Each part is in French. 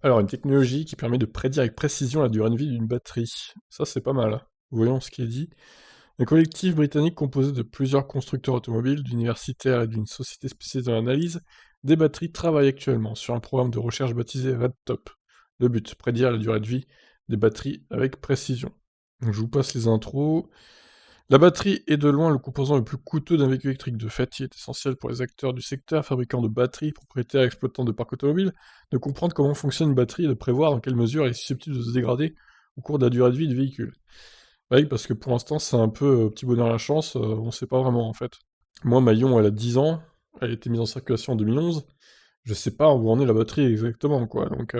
Alors, une technologie qui permet de prédire avec précision la durée de vie d'une batterie. Ça, c'est pas mal. Voyons ce qui est dit. Un collectif britannique composé de plusieurs constructeurs automobiles, d'universitaires et d'une société spécialisée dans l'analyse des batteries travaille actuellement sur un programme de recherche baptisé RedTop. Le but, prédire la durée de vie des batteries avec précision. Donc, je vous passe les intros. La batterie est de loin le composant le plus coûteux d'un véhicule électrique. De fait, il est essentiel pour les acteurs du secteur, fabricants de batteries, propriétaires, exploitants de parcs automobiles, de comprendre comment fonctionne une batterie et de prévoir dans quelle mesure elle est susceptible de se dégrader au cours de la durée de vie du véhicule. Oui, parce que pour l'instant, c'est un peu petit bonheur à la chance, on sait pas vraiment en fait. Moi, ma Ion, elle a 10 ans, elle a été mise en circulation en 2011, je sais pas où en est la batterie exactement, quoi. Donc,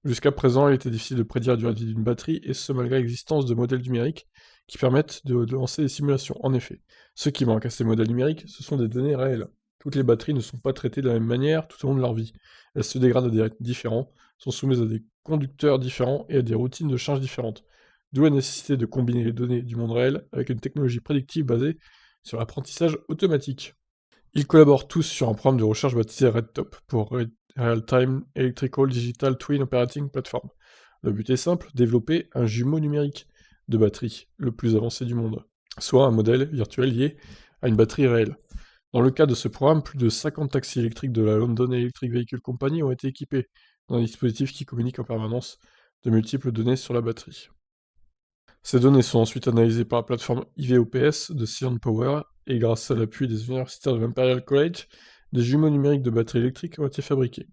jusqu'à présent, il était difficile de prédire la durée de vie d'une batterie, et ce malgré l'existence de modèles numériques qui permettent de lancer des simulations. En effet, ce qui manque à ces modèles numériques, ce sont des données réelles. Toutes les batteries ne sont pas traitées de la même manière tout au long de leur vie. Elles se dégradent à des rythmes différents, sont soumises à des conducteurs différents et à des routines de charge différentes. D'où la nécessité de combiner les données du monde réel avec une technologie prédictive basée sur l'apprentissage automatique. Ils collaborent tous sur un programme de recherche baptisé RedTop, pour Real-Time Electrical Digital Twin Operating Platform. Le but est simple, développer un jumeau numérique de batterie, le plus avancé du monde, soit un modèle virtuel lié à une batterie réelle. Dans le cadre de ce programme, plus de 50 taxis électriques de la London Electric Vehicle Company ont été équipés d'un dispositif qui communique en permanence de multiples données sur la batterie. Ces données sont ensuite analysées par la plateforme IVOPS de Sion Power, et grâce à l'appui des universitaires de l'Imperial College, des jumeaux numériques de batteries électriques ont été fabriqués.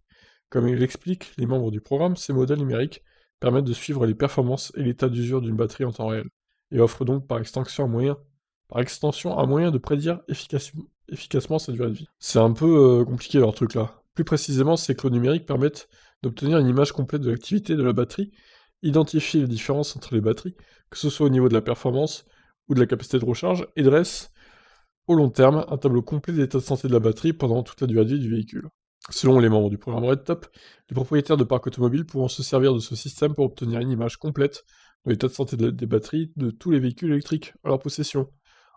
Comme il l'explique, les membres du programme, ces modèles numériques permettent de suivre les performances et l'état d'usure d'une batterie en temps réel, et offrent donc par extension un moyen de prédire efficacement sa durée de vie. C'est un peu compliqué leur truc là. Plus précisément, ces clones numériques permettent d'obtenir une image complète de l'activité de la batterie, identifier les différences entre les batteries, que ce soit au niveau de la performance ou de la capacité de recharge, et dresse, au long terme, un tableau complet de l'état de santé de la batterie pendant toute la durée de vie du véhicule. Selon les membres du programme RedTop, les propriétaires de parcs automobiles pourront se servir de ce système pour obtenir une image complète de l'état de santé des batteries de tous les véhicules électriques en leur possession.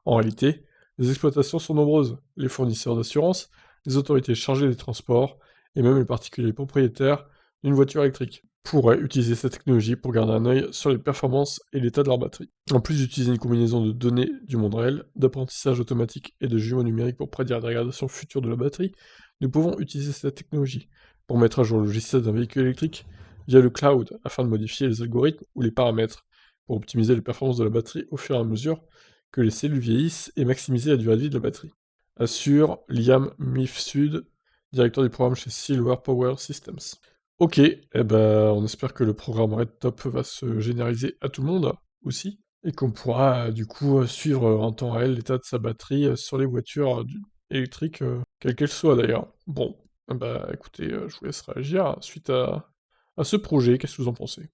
En réalité, les exploitations sont nombreuses, les fournisseurs d'assurance, les autorités chargées des transports, et même les particuliers propriétaires d'une voiture électrique pourraient utiliser cette technologie pour garder un œil sur les performances et l'état de leur batterie. En plus d'utiliser une combinaison de données du monde réel, d'apprentissage automatique et de jumeaux numériques pour prédire la dégradation future de la batterie, nous pouvons utiliser cette technologie pour mettre à jour le logiciel d'un véhicule électrique via le cloud afin de modifier les algorithmes ou les paramètres pour optimiser les performances de la batterie au fur et à mesure que les cellules vieillissent et maximiser la durée de vie de la batterie. Assure Liam Mifsud, directeur du programme chez Silver Power Systems. Ok, eh ben, on espère que le programme RedTop va se généraliser à tout le monde aussi, et qu'on pourra du coup suivre en temps réel l'état de sa batterie sur les voitures électriques, quelles qu'elles soient d'ailleurs. Bon, bah écoutez, je vous laisse réagir suite à ce projet, qu'est-ce que vous en pensez?